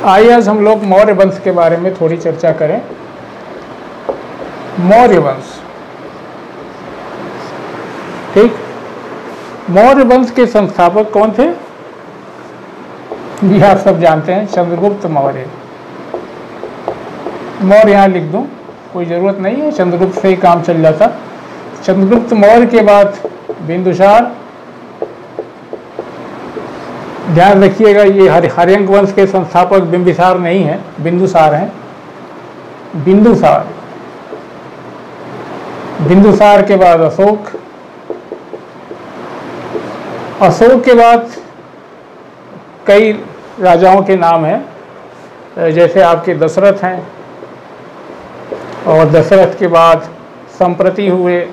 आइए आज हम लोग मौर्य वंश के बारे में थोड़ी चर्चा करें। मौर्य वंश, ठीक। मौर्य वंश के संस्थापक कौन थे? ये आप सब जानते हैं, चंद्रगुप्त मौर्य। मौर्य यहाँ लिख दूं, कोई ज़रूरत नहीं है, चंद्रगुप्त से ही काम चल जाता। चंद्रगुप्त मौर्य के बाद बिंदुसार। ध्यान रखिएगा, ये हर्यंक वंश के संस्थापक बिंबिसार नहीं है, बिंदुसार हैं। बिंदुसार, बिंदुसार के बाद अशोक, अशोक के बाद कई राजाओं के नाम हैं, जैसे आपके दशरथ हैं, और दशरथ के बाद संप्रति हुए,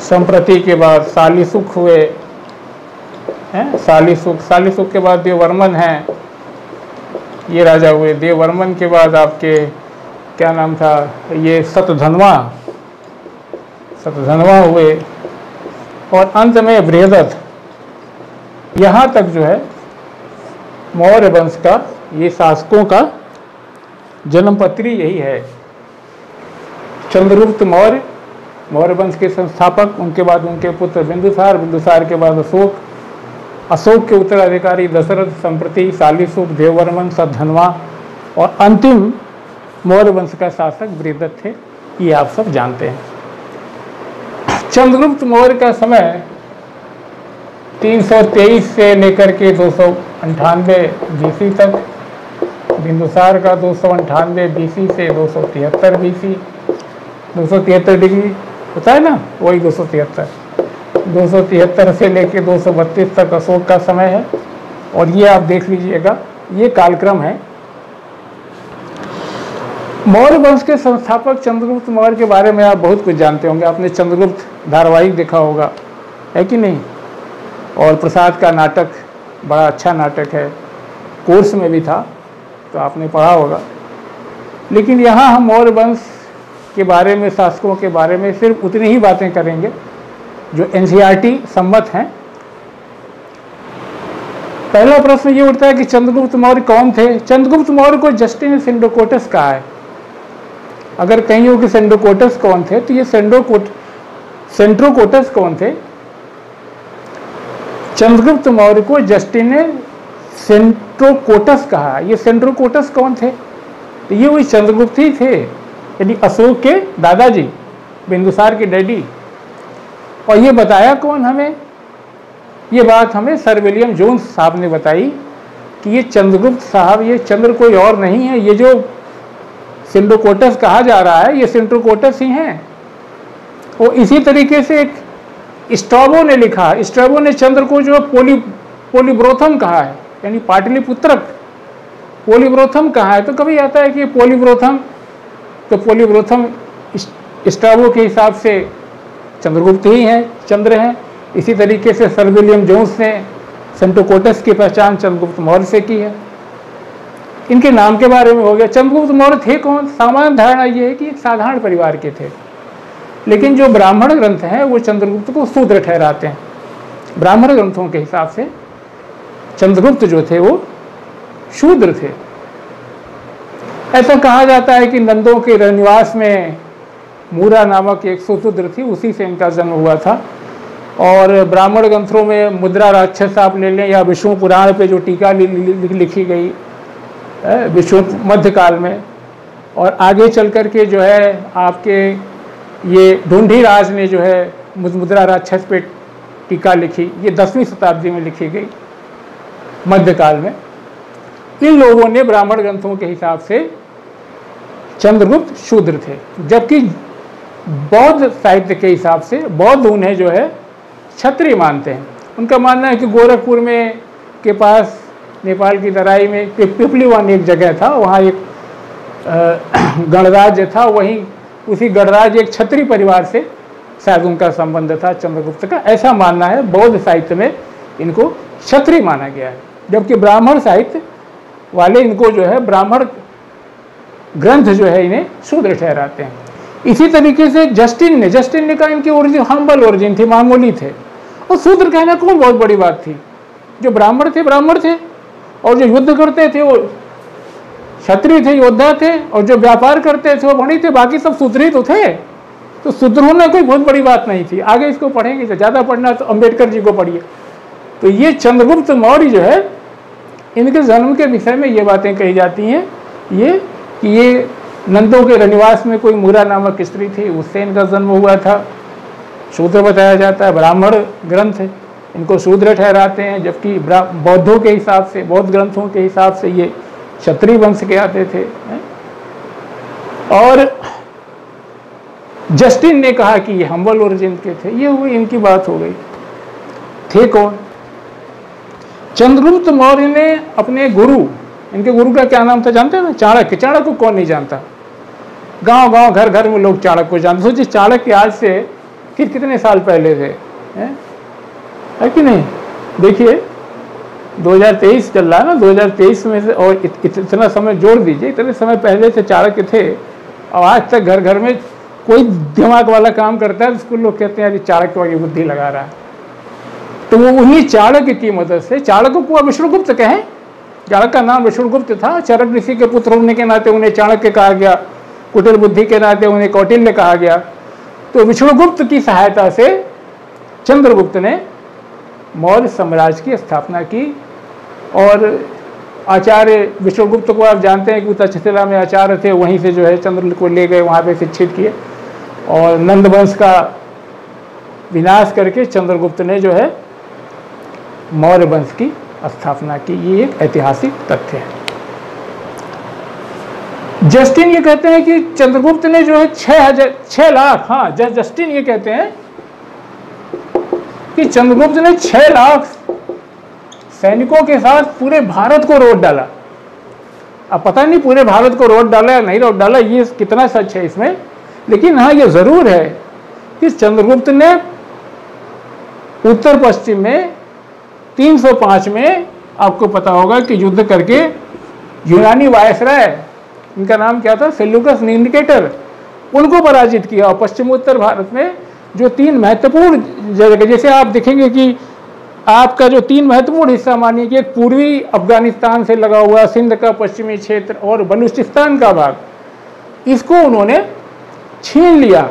संप्रति के बाद शालिसुख हुए हैं, शालिसुख के बाद देववर्मन हैं, ये राजा हुए। देववर्मन के बाद आपके क्या नाम था, ये शतधन्वा हुए, और अंत में बृहदत्त। यहाँ तक जो है मौर्य वंश का, ये शासकों का जन्मपत्री यही है। चंद्रगुप्त मौर्य, मौर्य वंश के संस्थापक, उनके बाद उनके पुत्र बिंदुसार, बिंदुसार के बाद अशोक, अशोक के उत्तराधिकारी दशरथ, संप्रति, शालिसुख, देववर्मन, शतधन्वा, और अंतिम मौर्य वंश का शासक बृहदत्त थे। ये आप सब जानते हैं। चंद्रगुप्त मौर्य का समय 323 से लेकर के 298 बीसी तक, बिंदुसार का 298 बीसी से 273 बीसी, 273 डिग्री होता है ना, वही 273 से लेकर 232 तक अशोक का समय है। और ये आप देख लीजिएगा, ये कालक्रम है। मौर्य वंश के संस्थापक चंद्रगुप्त मौर्य के बारे में आप बहुत कुछ जानते होंगे। आपने चंद्रगुप्त धारावाहिक देखा होगा, है कि नहीं? और प्रसाद का नाटक, बड़ा अच्छा नाटक है, कोर्स में भी था, तो आपने पढ़ा होगा। लेकिन यहाँ हम मौर्य वंश के बारे में, शासकों के बारे में सिर्फ उतनी ही बातें करेंगे जो एनसीईआरटी सम्मत हैं। पहला प्रश्न ये उठता है कि चंद्रगुप्त मौर्य कौन थे? चंद्रगुप्त मौर्य को जस्टिन सेंडोकोटस कहा है। अगर कहीं हो कि सेंडोकोटस कौन थे, तो ये सेंट्रोकोटस कौन थे? चंद्रगुप्त मौर्य को जस्टिन सेंट्रोकोटस कहा। ये सेंट्रोकोटस कौन थे? तो ये वही चंद्रगुप्त ही थे, यानी अशोक के दादाजी, बिंदुसार के डैडी। और ये बताया कौन हमें? ये बात हमें सर विलियम जोन्स साहब ने बताई कि ये चंद्रगुप्त साहब, ये चंद्र कोई और नहीं है, ये जो सेंट्रोकोटस कहा जा रहा है ये सेंट्रोकोटस ही हैं। और इसी तरीके से एक स्ट्रैबो ने लिखा, स्ट्रैबो ने चंद्र को जो पोलीब्रोथम कहा है, यानी पाटलिपुत्रक पोलीब्रोथम कहा है। तो कभी आता है कि पोलीब्रोथम, तो पोलीब्रोथम स्ट्रैबो के हिसाब से चंद्रगुप्त ही हैं, चंद्र हैं। इसी तरीके से सर विलियम जोन्स ने सेंट्रोकोटस की पहचान चंद्रगुप्त मौर्य से की है। इनके नाम के बारे में हो गया। चंद्रगुप्त मौर्य थे कौन? सामान्य धारणा ये है कि एक साधारण परिवार के थे, लेकिन जो ब्राह्मण ग्रंथ हैं वो चंद्रगुप्त को शूद्र ठहराते हैं। ब्राह्मण ग्रंथों के हिसाब से चंद्रगुप्त जो थे वो शूद्र थे। ऐसा कहा जाता है कि नंदों के रनिवास में मूरा नामक एक सुशूद्र थी, उसी से इनका जन्म हुआ था। और ब्राह्मण ग्रंथों में मुद्रा राक्षस आप ले लें, या विष्णु पुराण पे जो टीका लिखी गई विष्णु मध्यकाल में, और आगे चल कर के जो है आपके ये ढूंढीराज ने जो है मुद्रा राक्षस पे टीका लिखी, ये 10वीं शताब्दी में लिखी गई, मध्यकाल में। इन लोगों ने ब्राह्मण ग्रंथों के हिसाब से चंद्रगुप्त शूद्र थे, जबकि बौद्ध साहित्य के हिसाब से बौद्ध उन्हें जो है क्षत्रिय मानते हैं। उनका मानना है कि गोरखपुर में के पास नेपाल की तराई में पिपलीवान एक जगह था, वहाँ एक गणराज्य था, वहीं उसी गणराज्य एक क्षत्रिय परिवार से शायद उनका संबंध था चंद्रगुप्त का, ऐसा मानना है। बौद्ध साहित्य में इनको क्षत्रिय माना गया है, जबकि ब्राह्मण साहित्य वाले इनको जो है, ब्राह्मण ग्रंथ जो है इन्हें शूद्र ठहराते हैं। इसी तरीके से जस्टिन ने कहा इनकी ओरिजिन हम्बल ओरिजिन थी, मामूली थे। और शूद्र कहना कौन बहुत बड़ी बात थी? जो ब्राह्मण थे और जो युद्ध करते थे वो क्षत्रिय थे, योद्धा थे, और जो व्यापार करते थे वो वणिक थे, बाकी सब शूद्र ही तो थे। तो शूद्र होना कोई बहुत बड़ी बात नहीं थी। आगे इसको पढ़ेंगे, तो ज़्यादा पढ़ना तो अम्बेडकर जी को पढ़िए। तो ये चंद्रगुप्त मौर्य जो है, इनके जन्म के विषय में ये बातें कही जाती हैं कि ये नंदों के रनिवास में कोई मूरा नामक स्त्री थी, उससे इनका जन्म हुआ था। शूद्र बताया जाता है, ब्राह्मण ग्रंथ इनको शूद्र ठहराते हैं, जबकि बौद्धों के हिसाब से, बौद्ध ग्रंथों के हिसाब से ये क्षत्रिय वंश के आते थे। और जस्टिन ने कहा कि ये हम्बल ओरिजिन के थे। ये हुई इनकी बात हो गई। थे कौन? चंद्रगुप्त मौर्य ने अपने गुरु, इनके गुरु का क्या नाम था जानते हैं ना? चाणक्य। चाणक्य को कौन नहीं जानता? गांव गांव घर घर में लोग चाणक्य को जानते। सोचिए चाणक्य आज से कितने साल पहले थे, है कि नहीं? देखिए 2023 चल रहा है ना, 2023 में से, और इतना समय जोड़ दीजिए, इतने समय पहले से चाणक्य थे, और आज तक घर घर में कोई दिमाग वाला काम करता है तो लोग कहते हैं अरे चाणक्य वाली बुद्धि लगा रहा है। तो वो उन्हीं चाणक्य की मदद से, चाणक्य को विष्णुगुप्त कहें, चाणक्य का नाम विष्णुगुप्त था, चरक ऋषि के पुत्र होने के नाते उन्हें चाणक्य कहा गया, कुटिल बुद्धि के नाते उन्हें कौटिल्य कहा गया। तो विष्णुगुप्त की सहायता से चंद्रगुप्त ने मौर्य साम्राज्य की स्थापना की। और आचार्य विष्णुगुप्त को आप जानते हैं कि वो तक्षशिला में आचार्य थे, वहीं से जो है चंद्र को ले गए, वहाँ पे शिक्षित किए, और नंद वंश का विनाश करके चंद्रगुप्त ने जो है मौर्य वंश की स्थापना की। ये एक ऐतिहासिक तथ्य है। जस्टिन ये कहते हैं कि चंद्रगुप्त ने जो है 6 लाख, हाँ जस्टिन ये कहते हैं कि चंद्रगुप्त ने 6 लाख सैनिकों के साथ पूरे भारत को रोड डाला। अब पता नहीं पूरे भारत को रोड डाला या नहीं रोड डाला, ये कितना सच है इसमें, लेकिन हाँ ये जरूर है कि चंद्रगुप्त ने उत्तर पश्चिम में 305 में, आपको पता होगा कि युद्ध करके यूनानी वायसराय, इनका नाम क्या था, सेल्यूकस निकेटर, उनको पराजित किया। और पश्चिमोत्तर भारत में जो 3 महत्वपूर्ण जगह, जैसे आप देखेंगे कि आपका जो 3 महत्वपूर्ण हिस्सा मानिए कि एक पूर्वी अफगानिस्तान से लगा हुआ सिंध का पश्चिमी क्षेत्र और बलूचिस्तान का भाग, इसको उन्होंने छीन लिया।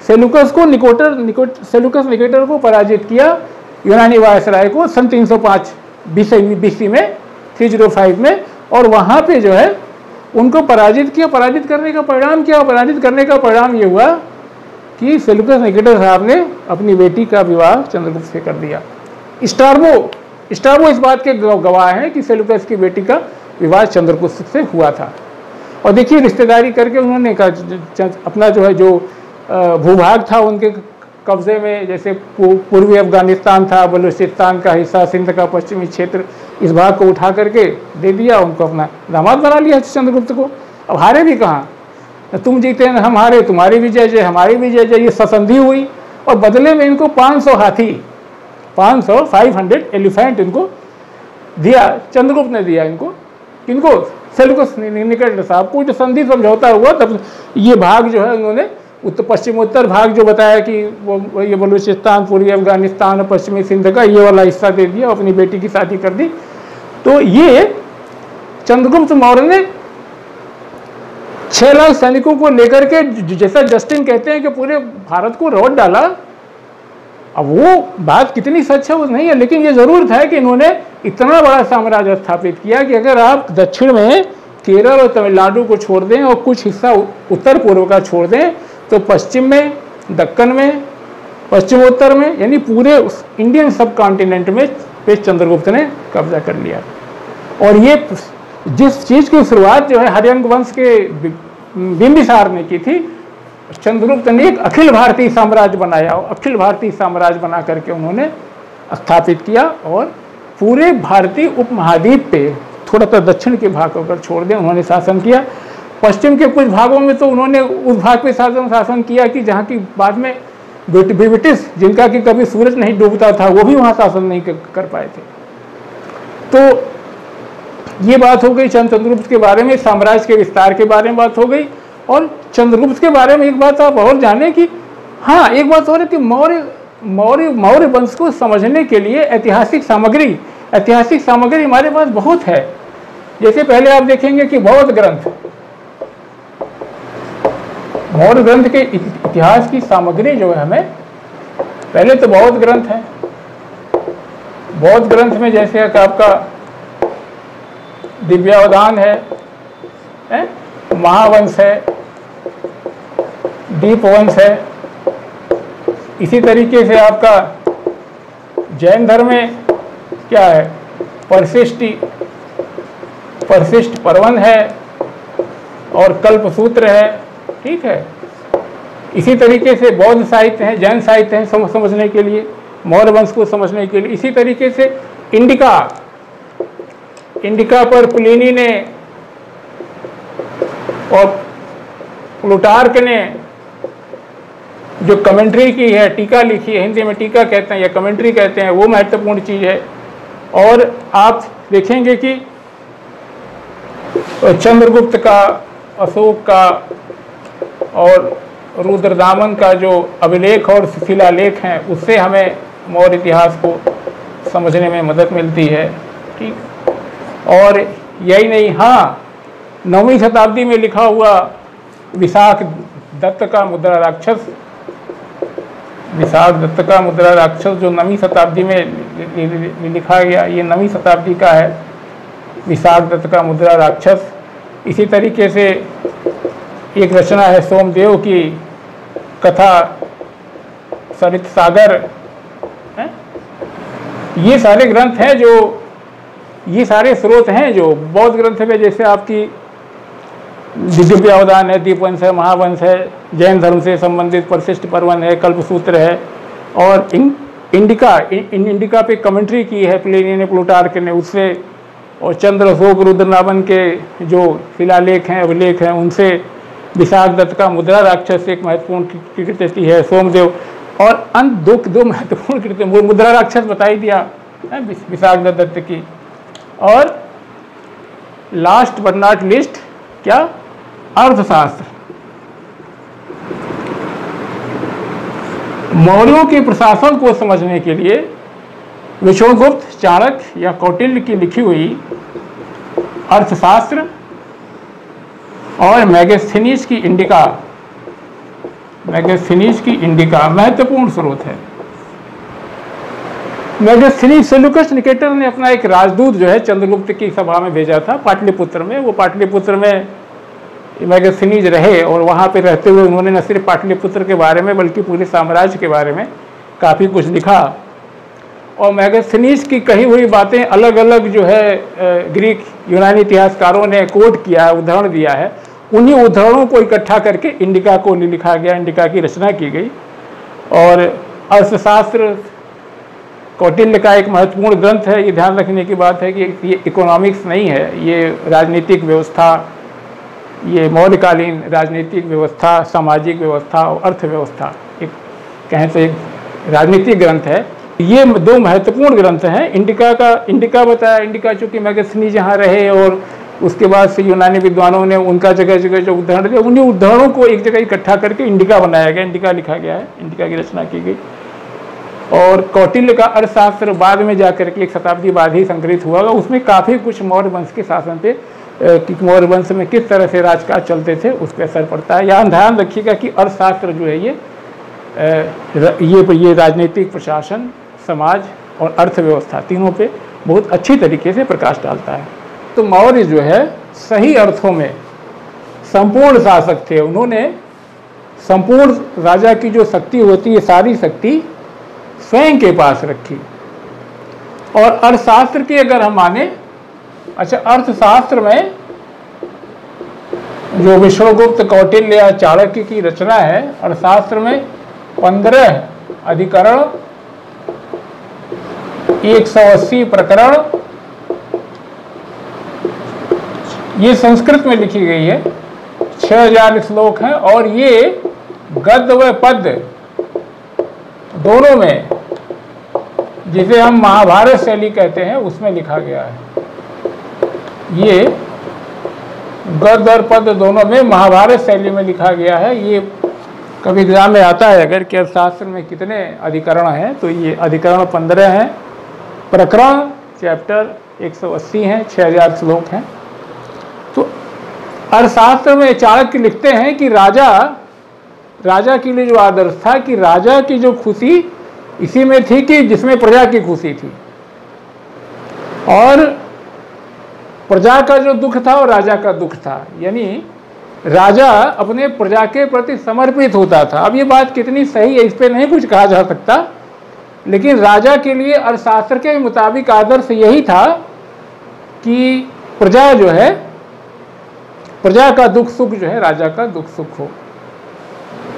सेल्यूकस निकेटर को पराजित किया, यूनानी वायसराय को सन 305 बीसी में, 305 में, और वहाँ पे जो है उनको पराजित किया। पराजित करने का परिणाम क्या? पराजित करने का परिणाम ये हुआ कि सेल्यूकस निकेटर साहब ने अपनी बेटी का विवाह चंद्रगुप्त से कर दिया। स्ट्राबो इस बात के गवाह हैं कि सेल्यूकस की बेटी का विवाह चंद्रगुप्त से हुआ था। और देखिए रिश्तेदारी करके उन्होंने अपना जो है, जो भूभाग था उनके कब्जे में, जैसे पूर्वी अफगानिस्तान था, बलूचिस्तान का हिस्सा, सिंध का पश्चिमी क्षेत्र, इस भाग को उठा करके दे दिया, उनको अपना दामाद बना लिया चंद्रगुप्त को। अब हारे भी कहाँ, तुम जीते हैं हम हारे, तुम्हारी विजय जय हमारी विजय जय, ये ससंधि हुई। और बदले में इनको 500 हाथी, 500 एलिफेंट इनको दिया, चंद्रगुप्त ने दिया इनको। किनको? सेल्यूकस निकेटर साहब को। जो संधि समझौता हुआ तब ये भाग जो है उन्होंने पश्चिमोत्तर भाग जो बताया कि वो ये बलूचिस्तान, पूर्वी अफगानिस्तान और पश्चिमी सिंध का ये वाला हिस्सा दे दिया, अपनी बेटी की शादी कर दी। तो ये चंद्रगुप्त मौर्य ने 6 लाख सैनिकों को लेकर के, जैसा जस्टिन कहते हैं कि पूरे भारत को रोड डाला। अब वो बात कितनी सच है वो नहीं है, लेकिन ये जरूर था कि इन्होंने इतना बड़ा साम्राज्य स्थापित किया कि अगर आप दक्षिण में केरल और तमिलनाडु को छोड़ दें और कुछ हिस्सा उत्तर पूर्व का छोड़ दें, तो पश्चिम में, दक्कन में, पश्चिमोत्तर में, यानी पूरे इंडियन सब कॉन्टिनेंट में चंद्रगुप्त ने कब्जा कर लिया। और ये जिस चीज़ की शुरुआत जो है हर्यंक वंश के बिंबिसार ने की थी, चंद्रगुप्त ने एक अखिल भारतीय साम्राज्य बनाया, और अखिल भारतीय साम्राज्य बना करके उन्होंने स्थापित किया। और पूरे भारतीय उपमहाद्वीप पे, थोड़ा सा दक्षिण के भाग को अगर छोड़ दें, उन्होंने शासन किया। पश्चिम के कुछ भागों में तो उन्होंने उस भाग पे शासन किया कि जहाँ की बाद में ब्रिटिश, जिनका कि कभी सूरज नहीं डूबता था, वो भी वहाँ शासन नहीं कर पाए थे। तो ये बात हो गई चंद्रगुप्त के बारे में, साम्राज्य के विस्तार के बारे में बात हो गई। और चंद्रगुप्त के बारे में एक बात आप और जाने कि हाँ, एक बात और है कि मौर्य वंश को समझने के लिए ऐतिहासिक सामग्री ऐतिहासिक सामग्री हमारे पास बहुत है। जैसे पहले आप देखेंगे कि बौद्ध ग्रंथ, बौद्ध ग्रंथ के इतिहास की सामग्री जो है हमें, पहले तो बौद्ध ग्रंथ है। बौद्ध ग्रंथ में जैसे कि आपका दिव्यावधान है, महावंश है, दीपवंश है। इसी तरीके से आपका जैन धर्म में क्या है, परशिष्ट पर्वन है और कल्पसूत्र है, ठीक है। इसी तरीके से बौद्ध साहित्य है, जैन साहित्य है समझने के लिए, मौर्य वंश को समझने के लिए। इसी तरीके से इंडिका पर प्लिनी ने और प्लूटार्क ने जो कमेंट्री की है, टीका लिखी है, हिंदी में टीका कहते हैं या कमेंट्री कहते हैं, वो महत्वपूर्ण चीज़ है। और आप देखेंगे कि चंद्रगुप्त का, अशोक का और रुद्रदामन का जो अभिलेख और शिलालेख हैं, उससे हमें मौर्य इतिहास को समझने में मदद मिलती है, ठीक। और यही नहीं, हाँ, 9वीं शताब्दी में लिखा हुआ विशाख दत्त का मुद्रा राक्षस, जो 9वीं शताब्दी में लिखा गया, ये 9वीं शताब्दी का है, विशाख दत्त का मुद्रा राक्षस। इसी तरीके से एक रचना है सोमदेव की कथा सरित सागर है। ये सारे ग्रंथ हैं जो, ये सारे स्रोत हैं जो बौद्ध ग्रंथ में, जैसे आपकी दिव्यावधान है, दीपवंश है, महावंश है, जैन धर्म से संबंधित परशिष्ट पर्वन है, कल्पसूत्र है, और इंडिका पे कमेंट्री की है प्लिनी ने, प्लूटार्क ने, उससे, और चंद्र, अशोक, रुद्रदामन के जो शिलालेख हैं, अभिलेख हैं, उनसे विशाख दत्त का मुद्रा राक्षस एक महत्वपूर्ण कृति है, सोमदेव। और अंत दो महत्वपूर्ण कृति, मुद्रा राक्षस बता ही दिया है विशाख दत्त की। और लास्ट बट नॉट लिस्ट क्या, अर्थशास्त्र। मौर्यों के प्रशासन को समझने के लिए विष्णुगुप्त, चाणक्य या कौटिल्य की लिखी हुई अर्थशास्त्र और मैगस्थनीज की इंडिका महत्वपूर्ण स्रोत है। मैगस्थनीज, सेल्यूकस निकेटर ने अपना एक राजदूत जो है चंद्रगुप्त की सभा में भेजा था पाटलिपुत्र में। वो पाटलिपुत्र में मैगस्थनीज रहे और वहाँ पे रहते हुए उन्होंने न सिर्फ पाटलिपुत्र के बारे में बल्कि पूरे साम्राज्य के बारे में काफ़ी कुछ लिखा। और मैगस्थनीज की कही हुई बातें अलग अलग जो है ग्रीक यूनानी इतिहासकारों ने कोट किया है, उदाहरण दिया है। उन्हीं उदाहरणों को इकट्ठा करके इंडिका को लिखा गया, इंडिका की रचना की गई। और अर्थशास्त्र कौटिल्य का एक महत्वपूर्ण ग्रंथ है। ये ध्यान रखने की बात है कि ये इकोनॉमिक्स नहीं है, ये राजनीतिक व्यवस्था, ये मौर्यकालीन राजनीतिक व्यवस्था, सामाजिक व्यवस्था और अर्थव्यवस्था, एक कहें तो एक राजनीतिक ग्रंथ है। ये दो महत्वपूर्ण ग्रंथ हैं। इंडिका बताया, इंडिका चूँकि मैगस्थनीज यहाँ रहे और उसके बाद से यूनानी विद्वानों ने उनका जगह जगह जो उदाहरण दिया, उन्हीं उदाहरणों को एक जगह इकट्ठा करके इंडिका बनाया गया, इंडिका लिखा गया है, इंडिका की रचना की गई। और कौटिल्य का अर्थशास्त्र बाद में जाकर के 1 शताब्दी बाद ही संकलित हुआ, उसमें काफ़ी कुछ मौर्य वंश के शासन पे, कि मौर्य वंश में किस तरह से राजकाज चलते थे उस पर असर पड़ता है। यहाँ ध्यान रखिएगा कि अर्थशास्त्र जो है ये राजनीतिक, प्रशासन, समाज और अर्थव्यवस्था तीनों पे बहुत अच्छी तरीके से प्रकाश डालता है। तो मौर्य जो है सही अर्थों में संपूर्ण शासक थे। उन्होंने संपूर्ण राजा की जो शक्ति होती है, सारी शक्ति स्वयं के पास रखी। और अर्थशास्त्र की अगर हम माने, अच्छा, अर्थशास्त्र में जो विष्णुगुप्त, कौटिल्य या चाणक्य की रचना है, अर्थशास्त्र में 15 अधिकरण, 180 प्रकरण, ये संस्कृत में लिखी गई है, 6000 श्लोक हैं। और ये गद्य व पद्य दोनों में, जिसे हम महाभारत शैली कहते हैं, उसमें लिखा गया है। ये गद्य और पद्य दोनों में महाभारत शैली में लिखा गया है। ये कभी एग्जाम में आता है अगर कि अर्थशास्त्र में कितने अधिकरण हैं, तो ये अधिकरण 15 हैं, प्रकरण चैप्टर 180 हैं, 6000 श्लोक हैं। तो अर्थशास्त्र में चाणक्य लिखते हैं कि राजा के लिए जो आदर्श था कि राजा की जो खुशी इसी में थी कि जिसमें प्रजा की खुशी थी, और प्रजा का जो दुख था वो राजा का दुख था। यानी राजा अपने प्रजा के प्रति समर्पित होता था। अब ये बात कितनी सही है इस पर नहीं कुछ कहा जा सकता, लेकिन राजा के लिए अर्थशास्त्र के मुताबिक आदर्श यही था कि प्रजा जो है, प्रजा का दुख सुख जो है राजा का दुख सुख हो।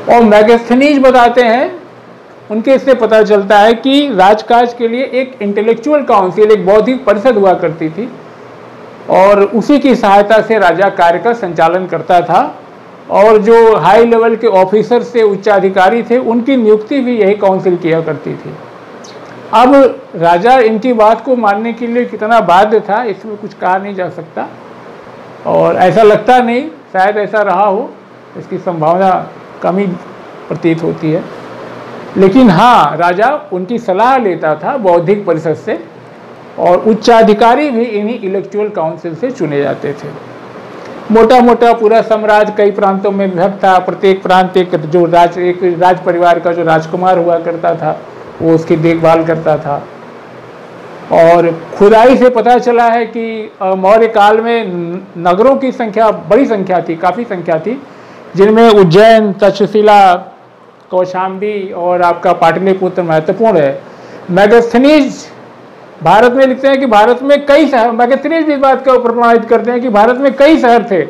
और मैगस्थनीज बताते हैं, उनके इससे पता चलता है कि राजकाज के लिए एक इंटेलेक्चुअल काउंसिल, एक बौद्धिक परिषद हुआ करती थी, और उसी की सहायता से राजा कार्य का संचालन करता था। और जो हाई लेवल के ऑफिसर से उच्चाधिकारी थे, उनकी नियुक्ति भी यही काउंसिल किया करती थी। अब राजा इनकी बात को मानने के लिए कितना बाध्य था इसमें कुछ कहा नहीं जा सकता, और ऐसा लगता नहीं, शायद ऐसा रहा हो, इसकी संभावना कम ही प्रतीत होती है। लेकिन हाँ, राजा उनकी सलाह लेता था बौद्धिक परिषद से, और उच्चाधिकारी भी इन्हीं इलेक्टुअल काउंसिल से चुने जाते थे। मोटा मोटा पूरा साम्राज्य कई प्रांतों में विभक्त था। प्रत्येक प्रांत एक राज परिवार का जो राजकुमार हुआ करता था वो उसकी देखभाल करता था। और खुदाई से पता चला है कि मौर्य काल में नगरों की संख्या बड़ी संख्या थी, काफ़ी संख्या थी, जिनमें उज्जैन, तक्षशिला, कौशाम्बी और आपका पाटलिपुत्र महत्वपूर्ण है। मैगस्थनीज भारत में लिखते हैं कि भारत में कई शहर, मैगस्थनीज इस बात का ऊपर प्रमाणित करते हैं कि भारत में कई शहर थे,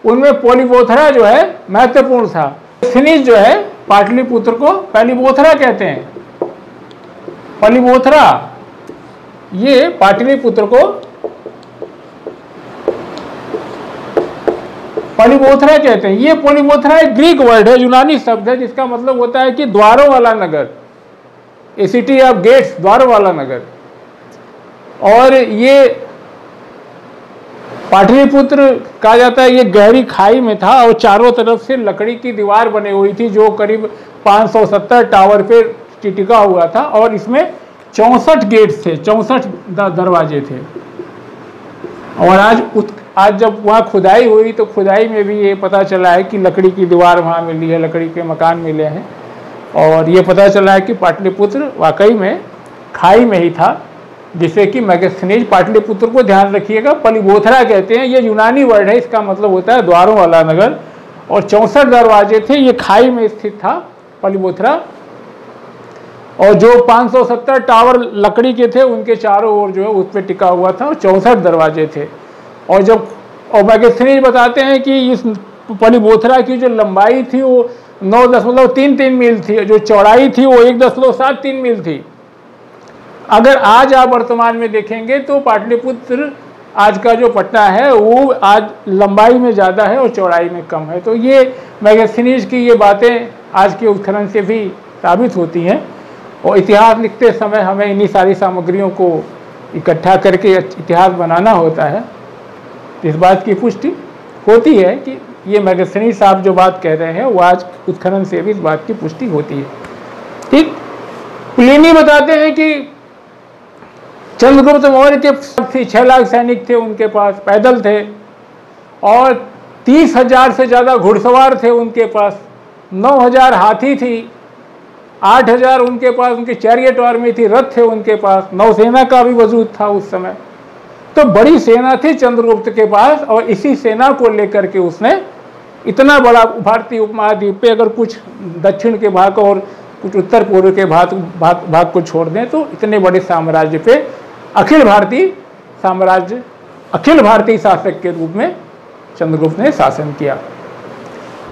उनमें पोलिबोथरा जो है महत्वपूर्ण था। मैगस्थनीज जो है पाटलिपुत्र को पैलिबोथरा कहते हैं। पलिबोथरा, ये पाटलिपुत्र को पॉलीबोथरा कहते हैं। ये पॉलीबोथरा एक ग्रीक वर्ड है, यूनानी शब्द है, जिसका मतलब होता है कि द्वारों वाला नगर, ए सिटी ऑफ गेट्स, द्वारों वाला नगर। और ये पाटलिपुत्र कहा जाता है, ये गहरी खाई में था और चारों तरफ से लकड़ी की दीवार बनी हुई थी जो करीब 570 टावर पे टिका हुआ था, और इसमें 64 गेट थे, 64 दरवाजे थे। और आज जब वहाँ खुदाई हुई तो खुदाई में भी ये पता चला है कि लकड़ी की दीवार वहाँ मिली है, लकड़ी के मकान मिले हैं, और ये पता चला है कि पाटलिपुत्र वाकई में खाई में ही था, जिसे कि मैगस्थनीज पाटलिपुत्र को ध्यान रखिएगा पलिबोथरा कहते हैं। ये यूनानी वर्ड है, इसका मतलब होता है द्वारों वाला नगर, और 64 दरवाजे थे। ये खाई में स्थित था पलिबोथरा, और जो 570 टावर लकड़ी के थे उनके चारों ओर जो है उस पर टिका हुआ था, और 64 दरवाजे थे। और मैगस्थनीज बताते हैं कि इस पलिबोथरा की जो लंबाई थी वो 9.33 मील थी, जो चौड़ाई थी वो 1.73 मील थी। अगर आज आप वर्तमान में देखेंगे तो पाटलिपुत्र आज का जो पटना है वो आज लंबाई में ज़्यादा है और चौड़ाई में कम है। तो ये मैगस्थनीज की ये बातें आज के उत्खनन से भी साबित होती हैं, और इतिहास लिखते समय हमें इन्हीं सारी सामग्रियों को इकट्ठा करके इतिहास बनाना होता है। इस बात की पुष्टि होती है कि ये मैगस्थनीज साहब जो बात कह रहे हैं वो आज उत्खनन से भी इस बात की पुष्टि होती है। ठीक, प्लिनी बताते हैं कि चंद्रगुप्त मौर्य के 6 लाख सैनिक थे उनके पास, पैदल थे, और 30,000 से ज़्यादा घुड़सवार थे उनके पास, 9,000 हाथी थी, 8,000 उनके पास उनकी चैरियट आर्मी थी, रथ थे उनके पास, नौसेना का भी वजूद था उस समय। तो बड़ी सेना थी चंद्रगुप्त के पास, और इसी सेना को लेकर के उसने इतना बड़ा भारतीय उपमहाद्वीप पे, अगर कुछ दक्षिण के भाग और कुछ उत्तर पूर्व के भाग को छोड़ दें तो इतने बड़े साम्राज्य पे अखिल भारतीय साम्राज्य, अखिल भारतीय शासक के रूप में चंद्रगुप्त ने शासन किया।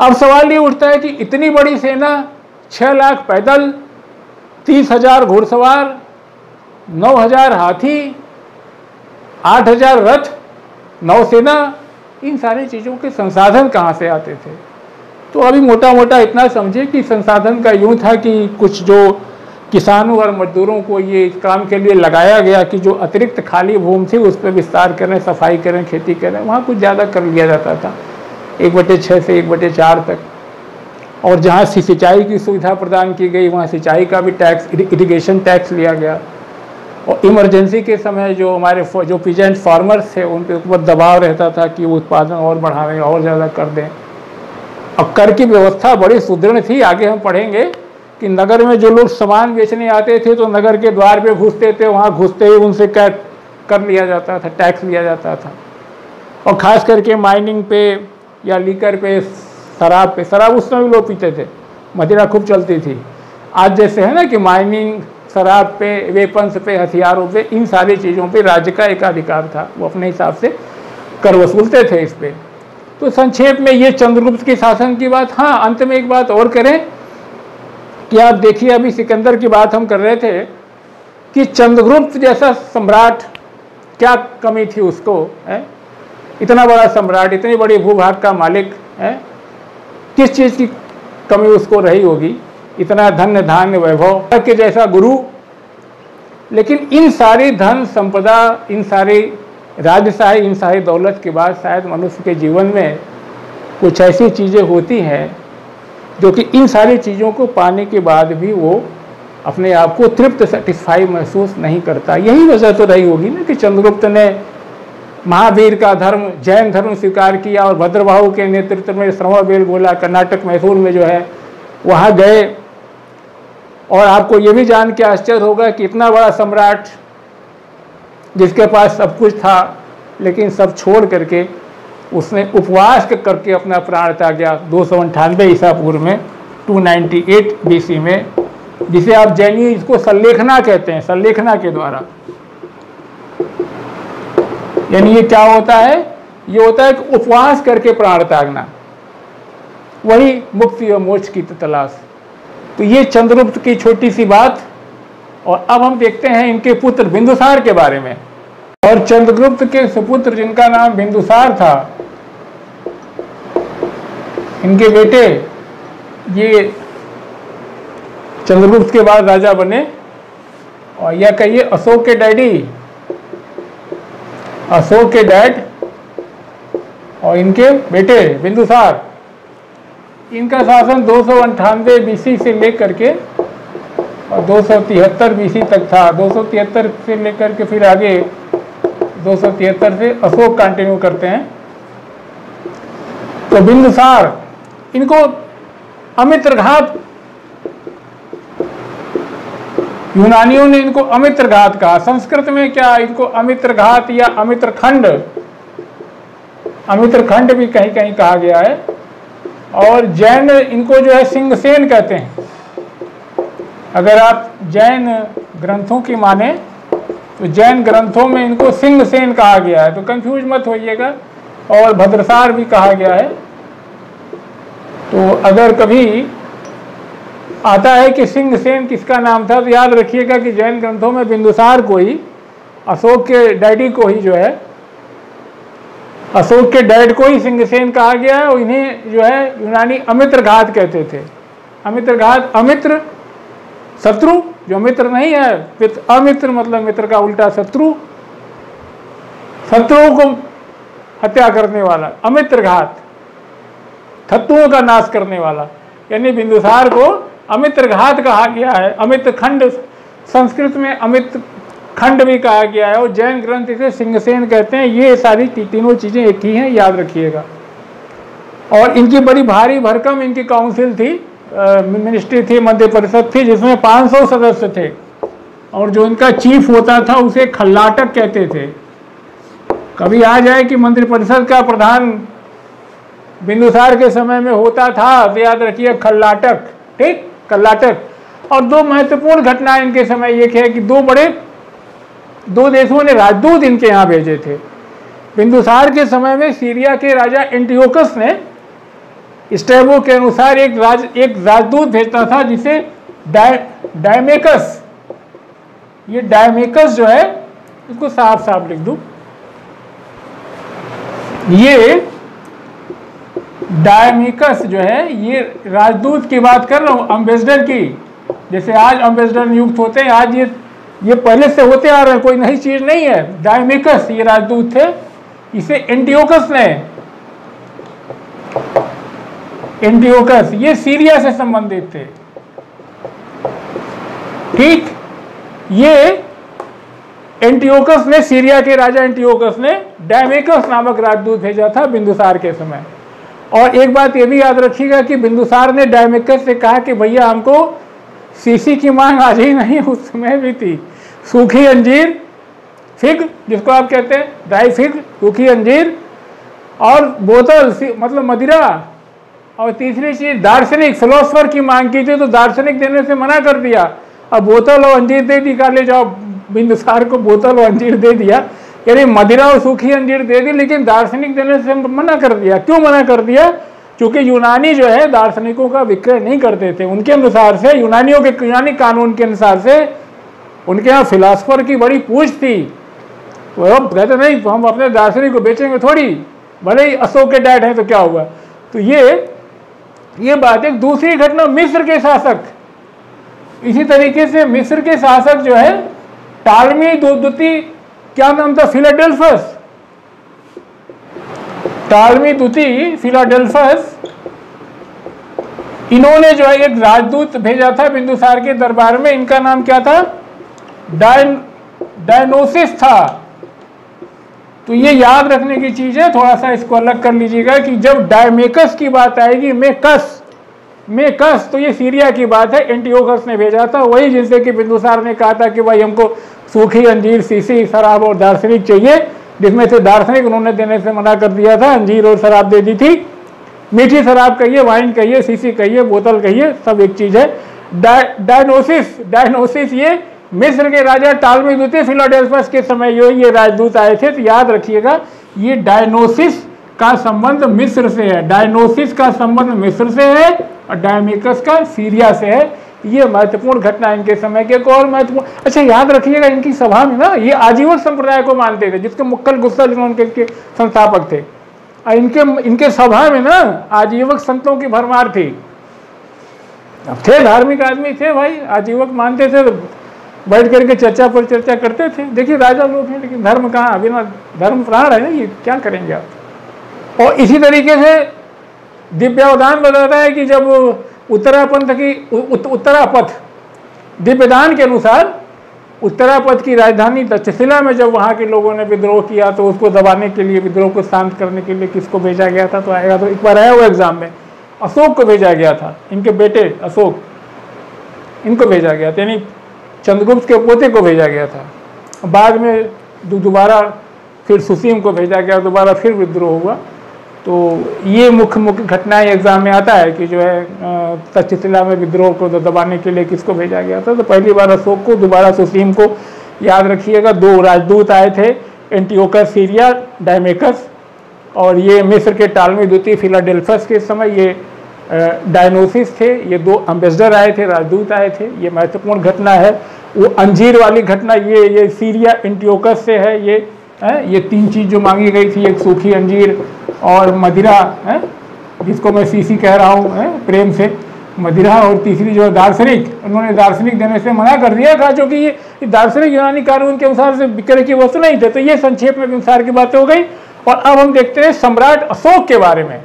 अब सवाल ये उठता है कि इतनी बड़ी सेना, 6 लाख पैदल, 30,000 घुड़सवार, 9,000 हाथी, 8,000 रथ, नौसेना, इन सारी चीज़ों के संसाधन कहाँ से आते थे? तो अभी मोटा मोटा इतना समझे कि संसाधन का यूँ था कि कुछ जो किसानों और मजदूरों को ये इस काम के लिए लगाया गया कि जो अतिरिक्त खाली भूमि थी उस पर विस्तार करें, सफाई करें, खेती करें, वहाँ कुछ ज़्यादा कर लिया जाता था, 1/6 से 1/4 तक। और जहाँ सिंचाई की सुविधा प्रदान की गई वहाँ सिंचाई का भी टैक्स, इरिगेशन टैक्स लिया गया। और इमरजेंसी के समय जो हमारे जो पीजेंट फार्मर्स थे उनके ऊपर दबाव रहता था कि वो उत्पादन और बढ़ावें और ज़्यादा कर दें। अब कर की व्यवस्था बड़ी सुदृढ़ थी। आगे हम पढ़ेंगे कि नगर में जो लोग सामान बेचने आते थे तो नगर के द्वार पे घुसते थे, वहाँ घुसते ही उनसे कर लिया जाता था, टैक्स लिया जाता था। और ख़ास करके माइनिंग पे या लीकर पे, शराब पे, शराब उस समय लोग पीते थे, मदिरा खूब चलती थी। आज जैसे है ना कि माइनिंग, शराब पे, वेपन्स पे, हथियारों पे, इन सारी चीज़ों पे राज्य का एक अधिकार था, वो अपने हिसाब से कर वसूलते थे इस पे। तो संक्षेप में ये चंद्रगुप्त के शासन की बात। हाँ, अंत में एक बात और करें कि आप देखिए, अभी सिकंदर की बात हम कर रहे थे कि चंद्रगुप्त जैसा सम्राट, क्या कमी थी उसको, है? इतना बड़ा सम्राट, इतनी बड़ी भूभाग का मालिक है, किस चीज़ की कमी उसको रही होगी? इतना धन्य धान्य वैभव के जैसा गुरु, लेकिन इन सारी धन संपदा, इन सारी राजशाही, इन सारी दौलत के बाद शायद मनुष्य के जीवन में कुछ ऐसी चीज़ें होती हैं जो कि इन सारी चीज़ों को पाने के बाद भी वो अपने आप को तृप्त, सेटिस्फाई महसूस नहीं करता। यही वजह तो रही होगी ना कि चंद्रगुप्त ने महावीर का धर्म, जैन धर्म स्वीकार किया और भद्रबाहु के नेतृत्व में श्रवणबेलगोला, कर्नाटक, मैसूर में जो है वहाँ गए। और आपको ये भी जान के आश्चर्य होगा कि इतना बड़ा सम्राट जिसके पास सब कुछ था, लेकिन सब छोड़ करके उसने उपवास करके अपना प्राण त्याग गया 298 ईसा पूर्व में, 298 BC में, जिसे आप जैनी इसको संलेखना कहते हैं, संलेखना के द्वारा। यानी ये क्या होता है? ये होता है कि उपवास करके प्राण त्यागना, वही मुक्ति और मोक्ष की तलाश। तो ये चंद्रगुप्त की छोटी सी बात। और अब हम देखते हैं इनके पुत्र बिंदुसार के बारे में। और चंद्रगुप्त के सुपुत्र जिनका नाम बिंदुसार था, इनके बेटे ये चंद्रगुप्त के बाद राजा बने। और या कहिए अशोक के डैडी, अशोक के डैड और इनके बेटे बिंदुसार। इनका शासन 298 BC से लेकर के और 273 BC तक था। 273 से लेकर के फिर आगे 273 से अशोक कंटिन्यू करते हैं। तो बिंदुसार, इनको अमित्रघात, यूनानियों ने इनको अमित्रघात कहा। संस्कृत में क्या इनको अमित्रघात या अमित्रखंड, अमित्रखंड भी कहीं कहीं कहा गया है। और जैन इनको जो है सिंहसेन कहते हैं। अगर आप जैन ग्रंथों की माने तो जैन ग्रंथों में इनको सिंहसेन कहा गया है, तो कंफ्यूज मत होइएगा। और भद्रसार भी कहा गया है। तो अगर कभी आता है कि सिंहसेन किसका नाम था, तो याद रखिएगा कि जैन ग्रंथों में बिंदुसार को ही, अशोक के डैडी को ही जो है, अशोक के डैड को ही सिंहसेन कहा गया है। और इन्हें जो है यूनानी अमित्रघात कहते थे। अमित्रघात, अमित्र शत्रु, जो मित्र नहीं है, अमित्र मतलब मित्र का उल्टा शत्रु, शत्रुओं को हत्या करने वाला, अमित्रघात, शत्रुओं का नाश करने वाला। यानी बिंदुसार को अमित्रघात कहा गया है। अमित्रखंड, संस्कृत में अमित्र खंड भी कहा गया है। और जैन ग्रंथ इसे सिंहसेन कहते हैं। ये सारी तीनों चीज़ें एक ही हैं, याद रखिएगा। और इनकी बड़ी भारी भरकम इनकी काउंसिल थी, मिनिस्ट्री थी, मंत्रि परिषद थी, जिसमें 500 सदस्य थे। और जो इनका चीफ होता था उसे खल्लाटक कहते थे। कभी आ जाए कि मंत्रि परिषद का प्रधान बिंदुसार के समय में होता था, तो याद रखिए खल्लाटक, ठीक, खल्लाटक। और दो महत्वपूर्ण घटनाएं इनके समय एक है कि दो देशों ने राजदूत इनके यहाँ भेजे थे। बिंदुसार के समय में सीरिया के राजा एंटियोकस ने स्ट्रैबो के अनुसार एक राजदूत भेजता था, जिसे डायमेकस, ये डायमेकस जो है, इसको साफ साफ लिख दूं, ये डायमेकस जो है, ये राजदूत की बात कर रहा हूं, अम्बेसडर की। जैसे आज अम्बेसडर नियुक्त होते हैं, आज ये पहले से होते आ रहे हैं, कोई नई चीज नहीं है। डायमेकस ये राजदूत थे। इसे एंटियोकस ने, एंटियोकस ये सीरिया से संबंधित थे, ठीक। ये एंटियोकस ने, सीरिया के राजा एंटियोकस ने डायमेकस नामक राजदूत भेजा था बिंदुसार के समय। और एक बात ये भी याद रखिएगा कि बिंदुसार ने डायमेकस से कहा कि भैया हमको सीसी की मांग आज ही नहीं, उस समय भी थी। सूखी अंजीर, फिग जिसको आप कहते हैं, ड्राई फिग, सूखी अंजीर और बोतल मतलब मदिरा, और तीसरी चीज दार्शनिक, फिलोसफर की मांग की थी तो दार्शनिक देने से मना कर दिया। अब बोतल और अंजीर दे दी, ले जाओ, बिंदुसार को बोतल और अंजीर दे दिया, यानी मदिरा और सूखी अंजीर दे दी, लेकिन दार्शनिक देने से मना कर दिया। क्यों मना कर दिया? क्योंकि यूनानी जो है दार्शनिकों का विक्रय नहीं करते थे। उनके अनुसार से, यूनानियों के, यूनानी कानून के अनुसार से उनके यहाँ फिलासफर की बड़ी पूछ थी। तो अब कहते नहीं हम अपने दार्शनिक को बेचेंगे थोड़ी, भले ही अशोक के डैड हैं तो क्या हुआ। तो ये बात। एक दूसरी घटना, मिस्र के शासक, इसी तरीके से मिस्र के शासक जो है टालमी द्वितीय, क्या नाम था, फिलाडेल्फस, टालमी द्वितीय फिलाडेल्फस, इन्होंने जो है एक राजदूत भेजा था बिंदुसार के दरबार में। इनका नाम क्या था? डायनोसिस था। तो ये याद रखने की चीज है, थोड़ा सा इसको अलग कर लीजिएगा कि जब डायमेकस की बात आएगी, मेकस, तो ये सीरिया की बात है, एंटियोकस ने भेजा था, वही जिनसे कि बिंदुसार ने कहा था कि भाई हमको सूखी अंजीर, सीसी, शराब और दार्शनिक चाहिए, जिसमें से दार्शनिक उन्होंने देने से मना कर दिया था, अंजीर और शराब दे दी थी। मीठी शराब कहिए, वाइन कहिए, सीसी कहिए, बोतल कहिए, सब एक चीज है। डायनोसिस ये मिस्र के राजा टालमी द्वितीय फिलाडेल्फस के समय ये राजदूत आए थे। तो याद रखिएगा ये डायनोसिस का संबंध मिस्र से है, डायनोसिस का संबंध मिस्र से है और डायमेकस का सीरिया से है। ये महत्वपूर्ण घटना इनके समय के। एक और महत्वपूर्ण, अच्छा याद रखिएगा, इनकी सभा में ना ये आजीवक संप्रदाय को मानते थे, जिसके मुक्कल गुस्सा उनके संस्थापक थे। इनके सभा में ना आजीवक संतों की भरमार थी। अब थे धार्मिक आदमी थे भाई, आजीवक मानते थे, बैठ करके चर्चा पर चर्चा करते थे। देखिए राजा लोग हैं, लेकिन धर्म कहाँ, बिना धर्म प्राण है ना, ये क्या करेंगे आप। और इसी तरीके से दिव्यावधान बताता है कि जब उत्तरापंथ की उत्तरापथ दिव्यदान के अनुसार उत्तरापथ की राजधानी तक्षशिला में जब वहाँ के लोगों ने विद्रोह किया तो उसको दबाने के लिए, विद्रोह को शांत करने के लिए किसको भेजा गया था? तो आएगा तो एक बार आया हुआ एग्जाम में, अशोक को भेजा गया था। इनके बेटे अशोक, इनको भेजा गया था, यानी चंद्रगुप्त के पोते को भेजा गया था। बाद में दोबारा फिर सुसीम को भेजा गया, दोबारा फिर विद्रोह हुआ। तो ये मुख्य घटनाएं एग्जाम में आता है कि जो है तक्षशिला में विद्रोह को दबाने के लिए किसको भेजा गया था? तो पहली बार अशोक को, दोबारा सुसीम को। याद रखिएगा 2 राजदूत आए थे, एंटियोकस सीरिया, डायमेकस, और ये मिस्र के टालमी द्वितीय फिलाडेल्फस के समय ये डायनोसिस थे। ये 2 एम्बेसडर आए थे, राजदूत आए थे। ये महत्वपूर्ण घटना है। वो अंजीर वाली घटना ये सीरिया एंटियोकस से है। ये 3 चीज़ जो मांगी गई थी, एक सूखी अंजीर और मदिरा है, जिसको मैं सीसी कह रहा हूँ प्रेम से, मदिरा, और तीसरी जो दार्शनिक, उन्होंने दार्शनिक देने से मना कर दिया था, क्योंकि ये दार्शनिक यूनानी कानून के अनुसार से विक्रय की वस्तु नहीं थे। तो ये संक्षेप में बिंदुसार की बातें हो गई। और अब हम देखते हैं सम्राट अशोक के बारे में।